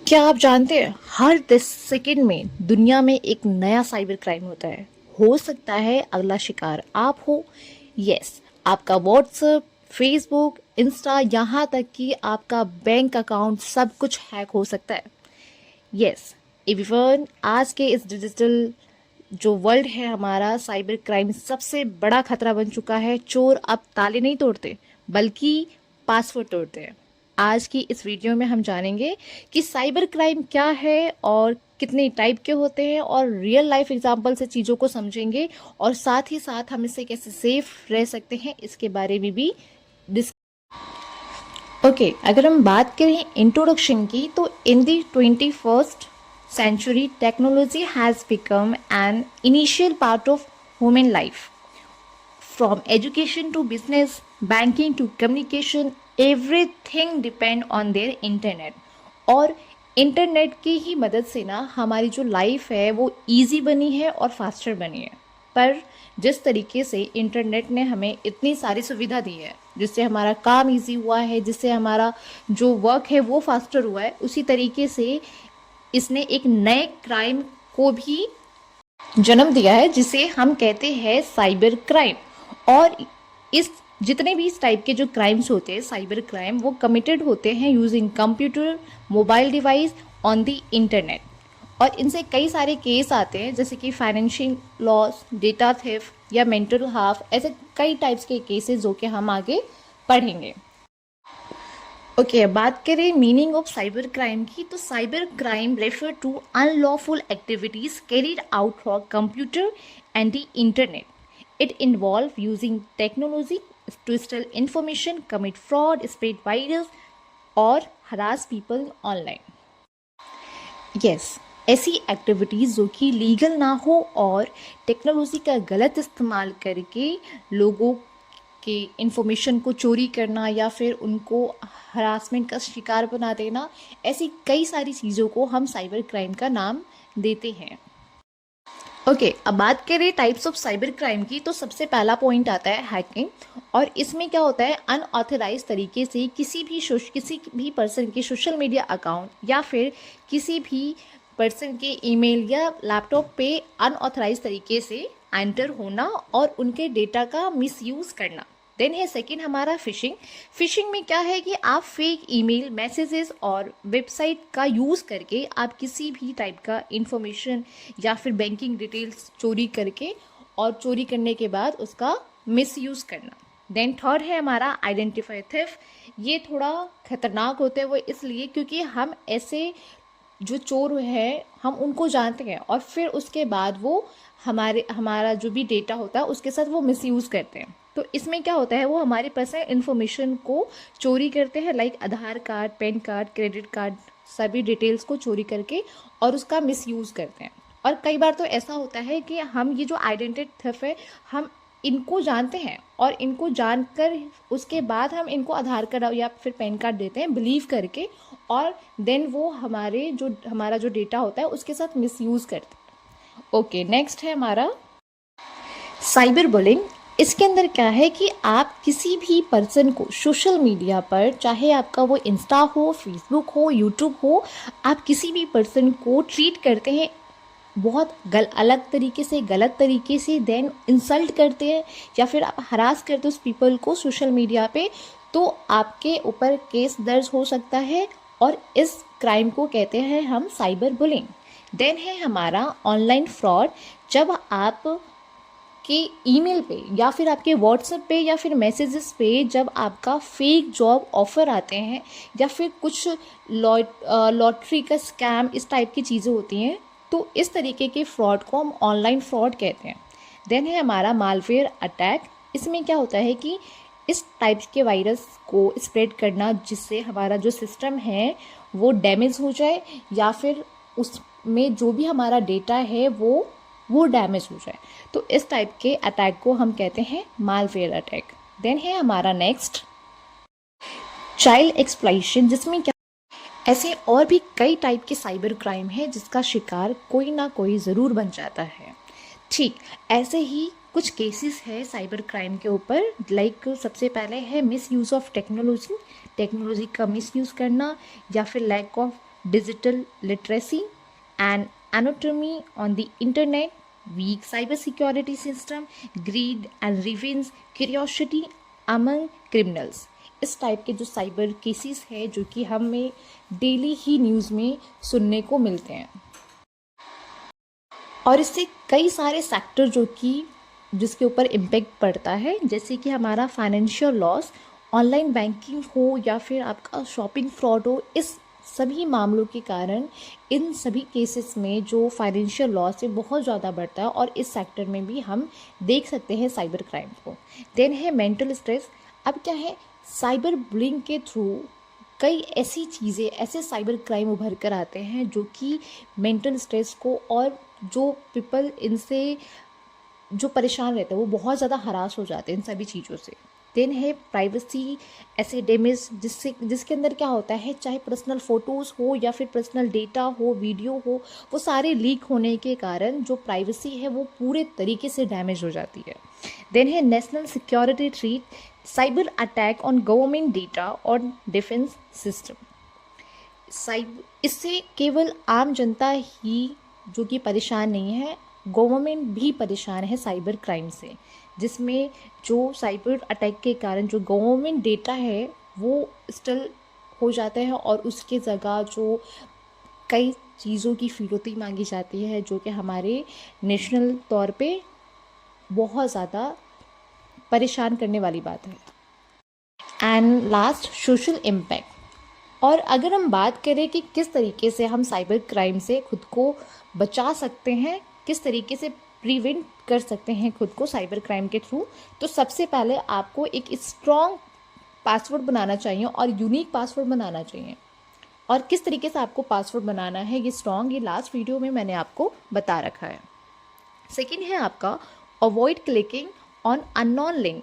क्या आप जानते हैं हर 10 सेकंड में दुनिया में एक नया साइबर क्राइम होता है। हो सकता है अगला शिकार आप हो। यस, आपका व्हाट्सएप, फेसबुक, इंस्टा, यहाँ तक कि आपका बैंक अकाउंट सब कुछ हैक हो सकता है। यस एवरीवन, आज के इस डिजिटल जो वर्ल्ड है हमारा, साइबर क्राइम सबसे बड़ा खतरा बन चुका है। चोर अब ताले नहीं तोड़ते बल्कि पासवर्ड तोड़ते हैं। आज की इस वीडियो में हम जानेंगे कि साइबर क्राइम क्या है और कितने टाइप के होते हैं, और रियल लाइफ एग्जांपल से चीज़ों को समझेंगे, और साथ ही साथ हम इससे कैसे सेफ रह सकते हैं इसके बारे में भी डिस्कस। ओके, अगर हम बात करें इंट्रोडक्शन की, तो इन दी 21st century technology has become an initial part of human life. From education to business, banking to communication, everything depend on their internet. और इंटरनेट की ही मदद से ना हमारी जो लाइफ है वो इजी बनी है और फास्टर बनी है। पर जिस तरीके से इंटरनेट ने हमें इतनी सारी सुविधा दी है, जिससे हमारा काम इजी हुआ है, जिससे हमारा जो वर्क है वो फास्टर हुआ है, उसी तरीके से इसने एक नए क्राइम को भी जन्म दिया है जिसे हम कहते हैं साइबर क्राइम। और इस जितने भी इस टाइप के जो क्राइम्स होते हैं साइबर क्राइम, वो कमिटेड होते हैं using computer, mobile device, on the internet. और इनसे कई सारे केस आते हैं, जैसे कि फाइनेंशियल लॉस, डेटा थेफ्ट या मेंटल हार्म, ऐसे कई टाइप्स के केसेस जो कि हम आगे पढ़ेंगे। ओके, बात करें मीनिंग ऑफ साइबर क्राइम की, तो cyber crime refer to unlawful activities carried out for computer and the internet. It involve using technology to steal information, commit fraud, spread virus और harass people online. Yes, ऐसी activities जो कि legal ना हो और technology का गलत इस्तेमाल करके लोगों के इंफॉर्मेशन को चोरी करना या फिर उनको हरासमेंट का शिकार बना देना, ऐसी कई सारी चीज़ों को हम साइबर क्राइम का नाम देते हैं। ओके, अब बात करें टाइप्स ऑफ साइबर क्राइम की, तो सबसे पहला पॉइंट आता है हैकिंग। और इसमें क्या होता है, अनऑथराइज तरीके से किसी भी पर्सन के सोशल मीडिया अकाउंट या फिर किसी भी पर्सन के ईमेल या लैपटॉप पे अनऑथराइज तरीके से एंटर होना और उनके डेटा का मिसयूज़ करना। देन है सेकंड हमारा फिशिंग। फिशिंग में क्या है कि आप फेक ईमेल, मैसेजेस और वेबसाइट का यूज़ करके आप किसी भी टाइप का इंफॉर्मेशन या फिर बैंकिंग डिटेल्स चोरी करके और चोरी करने के बाद उसका मिसयूज़ करना। देन थर्ड है हमारा आइडेंटिफाई थेफ्ट। ये थोड़ा खतरनाक होता है वो इसलिए क्योंकि हम ऐसे जो चोर है हम उनको जानते हैं और फिर उसके बाद वो हमारा जो भी डेटा होता है उसके साथ वो मिसयूज़ करते हैं। तो इसमें क्या होता है, वो हमारे पर्सनल इन्फॉर्मेशन को चोरी करते हैं, like Aadhaar card, PAN card, credit card, सभी डिटेल्स को चोरी करके और उसका मिसयूज़ करते हैं। और कई बार तो ऐसा होता है कि हम ये जो आइडेंटिटी थेफ्ट है हम इनको जानते हैं और इनको जानकर उसके बाद हम इनको आधार कार्ड या फिर पैन कार्ड देते हैं बिलीव करके, और देन वो हमारा जो डेटा होता है उसके साथ मिसयूज़ करते हैं। ओके, नेक्स्ट है हमारा साइबर बुलिंग। इसके अंदर क्या है कि आप किसी भी पर्सन को सोशल मीडिया पर, चाहे आपका वो इंस्टा हो, फेसबुक हो, यूट्यूब हो, आप किसी भी पर्सन को ट्रीट करते हैं बहुत अलग तरीके से, गलत तरीके से, देन इंसल्ट करते हैं या फिर आप हरास करते हो उस पीपल को सोशल मीडिया पे, तो आपके ऊपर केस दर्ज हो सकता है और इस क्राइम को कहते हैं हम साइबर बुलिंग। देन है हमारा ऑनलाइन फ्रॉड। जब आप के ईमेल पे या फिर आपके व्हाट्सएप पे या फिर मैसेजेस पे जब आपका फेक जॉब ऑफ़र आते हैं या फिर कुछ लॉटरी का स्कैम, इस टाइप की चीज़ें होती हैं, तो इस तरीके के फ्रॉड को हम ऑनलाइन फ्रॉड कहते हैं। देन है हमारा मालवेयर अटैक। इसमें क्या होता है कि इस टाइप के वायरस को स्प्रेड करना जिससे हमारा जो सिस्टम है वो डैमेज हो जाए या फिर उसमें जो भी हमारा डेटा है वो डैमेज हो जाए, तो इस टाइप के अटैक को हम कहते हैं मालवेयर अटैक। देन है हमारा नेक्स्ट चाइल्ड एक्सप्लॉइटेशन, जिसमें क्या ऐसे और भी कई टाइप के साइबर क्राइम है जिसका शिकार कोई ना कोई ज़रूर बन जाता है। ठीक ऐसे ही कुछ केसेस है साइबर क्राइम के ऊपर, लाइक सबसे पहले है मिस यूज़ ऑफ टेक्नोलॉजी का मिस यूज़ करना या फिर lack of digital literacy and anatomy on the internet, weak cybersecurity system, greed and revenge, curiosity among criminals। इस टाइप के जो साइबर केसेस है जो कि हमें डेली ही न्यूज़ में सुनने को मिलते हैं, और इससे कई सारे सेक्टर जो कि जिसके ऊपर इम्पेक्ट पड़ता है, जैसे कि हमारा फाइनेंशियल लॉस, ऑनलाइन बैंकिंग हो या फिर आपका शॉपिंग फ्रॉड हो। इस सभी मामलों के कारण इन सभी केसेस में जो फाइनेंशियल लॉस है बहुत ज़्यादा बढ़ता है, और इस सेक्टर में भी हम देख सकते हैं साइबर क्राइम को। देन है मेंटल स्ट्रेस। अब क्या है, साइबर बुलिंग के थ्रू कई ऐसी चीज़ें, ऐसे साइबर क्राइम उभर कर आते हैं जो कि मेंटल स्ट्रेस को, और जो पीपल इनसे जो परेशान रहते हैं वो बहुत ज़्यादा हरास हो जाते हैं इन सभी चीज़ों से। देन है प्राइवेसी ऐसे डैमेज, जिसके अंदर क्या होता है, चाहे पर्सनल फ़ोटोज़ हो या फिर पर्सनल डेटा हो, वीडियो हो, वो सारे लीक होने के कारण जो प्राइवेसी है वो पूरे तरीके से डैमेज हो जाती है। देन है national security threat, cyber attack on government data और डिफेंस सिस्टम। इससे केवल आम जनता ही जो कि परेशान नहीं है, गवर्नमेंट भी परेशान है साइबर क्राइम से, जिसमें जो साइबर अटैक के कारण जो गवर्नमेंट डेटा है वो स्टिल हो जाता है, और उसके जगह जो कई चीज़ों की फिरौती मांगी जाती है जो कि हमारे नेशनल तौर पे बहुत ज़्यादा परेशान करने वाली बात है। And last, social impact. और अगर हम बात करें कि किस तरीके से हम साइबर क्राइम से खुद को बचा सकते हैं, किस तरीके से प्रिवेंट कर सकते हैं खुद को साइबर क्राइम के थ्रू, तो सबसे पहले आपको एक स्ट्रॉन्ग पासवर्ड बनाना चाहिए और यूनिक पासवर्ड बनाना चाहिए। और किस तरीके से आपको पासवर्ड बनाना है ये स्ट्रॉन्ग, ये लास्ट वीडियो में मैंने आपको बता रखा है। सेकेंड है आपका avoid clicking on unknown link.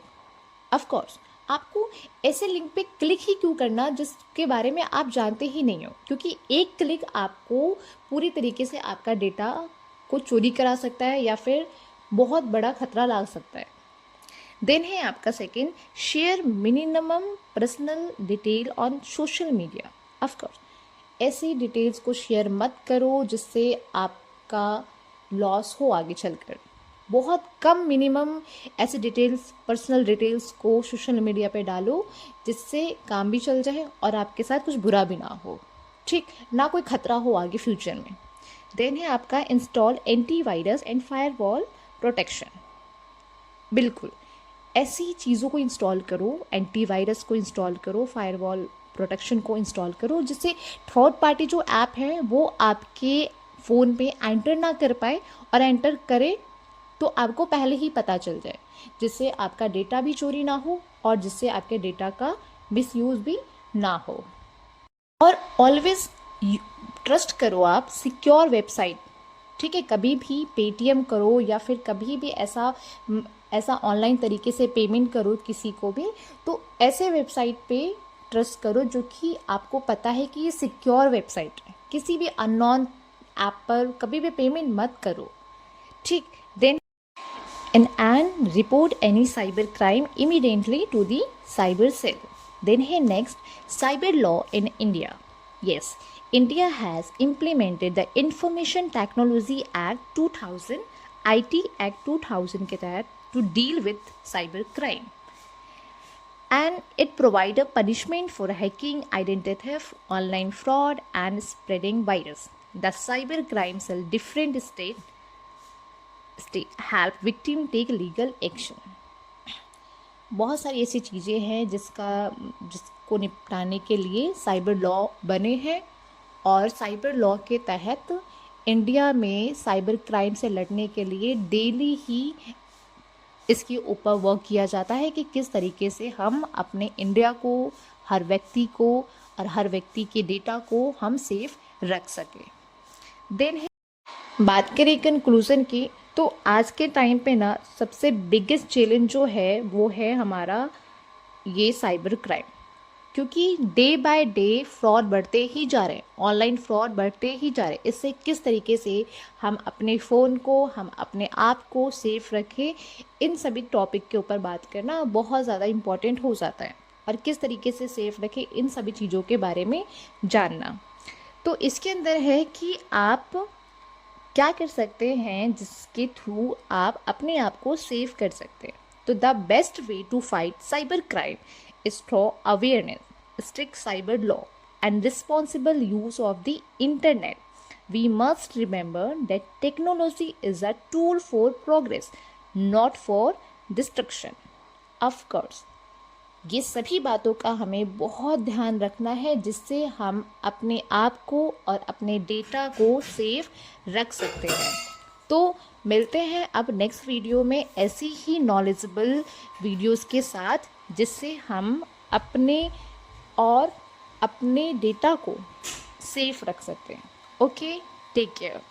Of course आपको ऐसे लिंक पे क्लिक ही क्यों करना जिसके बारे में आप जानते ही नहीं हो, क्योंकि एक क्लिक आपको पूरी तरीके से आपका डेटा को चोरी करा सकता है या फिर बहुत बड़ा खतरा ला सकता है। देन है आपका second, share minimum personal detail on social media. Of course ऐसी डिटेल्स को शेयर मत करो जिससे आपका लॉस हो आगे चलकर। बहुत कम मिनिमम ऐसे डिटेल्स, पर्सनल डिटेल्स को सोशल मीडिया पे डालो जिससे काम भी चल जाए और आपके साथ कुछ बुरा भी ना हो, ठीक ना, कोई खतरा हो आगे फ्यूचर में। देन है आपका install antivirus and firewall protection. बिल्कुल ऐसी चीज़ों को इंस्टॉल करो, एंटीवायरस को इंस्टॉल करो, फायरवॉल प्रोटेक्शन को इंस्टॉल करो, जिससे थर्ड पार्टी जो ऐप है वो आपके फ़ोन पे एंटर ना कर पाए, और एंटर करे तो आपको पहले ही पता चल जाए, जिससे आपका डेटा भी चोरी ना हो और जिससे आपके डेटा का मिसयूज़ भी ना हो। और ऑलवेज ट्रस्ट करो आप सिक्योर वेबसाइट, ठीक है। कभी भी पेटीएम करो या फिर कभी भी ऐसा ऑनलाइन तरीके से पेमेंट करो किसी को भी, तो ऐसे वेबसाइट पे ट्रस्ट करो जो कि आपको पता है कि ये सिक्योर वेबसाइट है। किसी भी अननोन ऐप पर कभी भी पेमेंट मत करो, ठीक। Then and report any cyber crime immediately to the cyber cell. Then here next, cyber law in India. Yes, India has implemented the Information Technology Act 2000, IT Act 2000 के तहत to deal with cyber crime. And it provide a punishment for hacking, identity theft, online fraud and spreading virus. The cyber crime cell different state help victim take legal action. बहुत सारी ऐसी चीज़ें हैं जिसको निपटाने के लिए साइबर लॉ बने हैं, और साइबर लॉ के तहत इंडिया में साइबर क्राइम से लड़ने के लिए डेली ही इसके ऊपर वर्क किया जाता है कि किस तरीके से हम अपने इंडिया को, हर व्यक्ति को और हर व्यक्ति के डेटा को हम सेफ रख सकें। देन है बात करें कंक्लूज़न की, तो आज के टाइम पे ना सबसे बिगेस्ट चैलेंज जो है वो है हमारा ये साइबर क्राइम, क्योंकि डे बाय डे फ्रॉड बढ़ते ही जा रहे हैं, ऑनलाइन फ्रॉड बढ़ते ही जा रहे हैं। इससे किस तरीके से हम अपने फ़ोन को, हम अपने आप को सेफ रखें, इन सभी टॉपिक के ऊपर बात करना बहुत ज़्यादा इम्पॉर्टेंट हो जाता है, और किस तरीके से सेफ रखें इन सभी चीज़ों के बारे में जानना। तो इसके अंदर है कि आप क्या कर सकते हैं जिसके थ्रू आप अपने आप को सेव कर सकते हैं। तो the best way to fight cyber crime is through awareness, strict cyber law and responsible use of the internet. We must remember that technology is a tool for progress, not for destruction. Of course, ये सभी बातों का हमें बहुत ध्यान रखना है जिससे हम अपने आप को और अपने डेटा को सेफ रख सकते हैं। तो मिलते हैं अब नेक्स्ट वीडियो में ऐसी ही नॉलेजेबल वीडियोस के साथ जिससे हम अपने और अपने डेटा को सेफ रख सकते हैं। Okay, take care.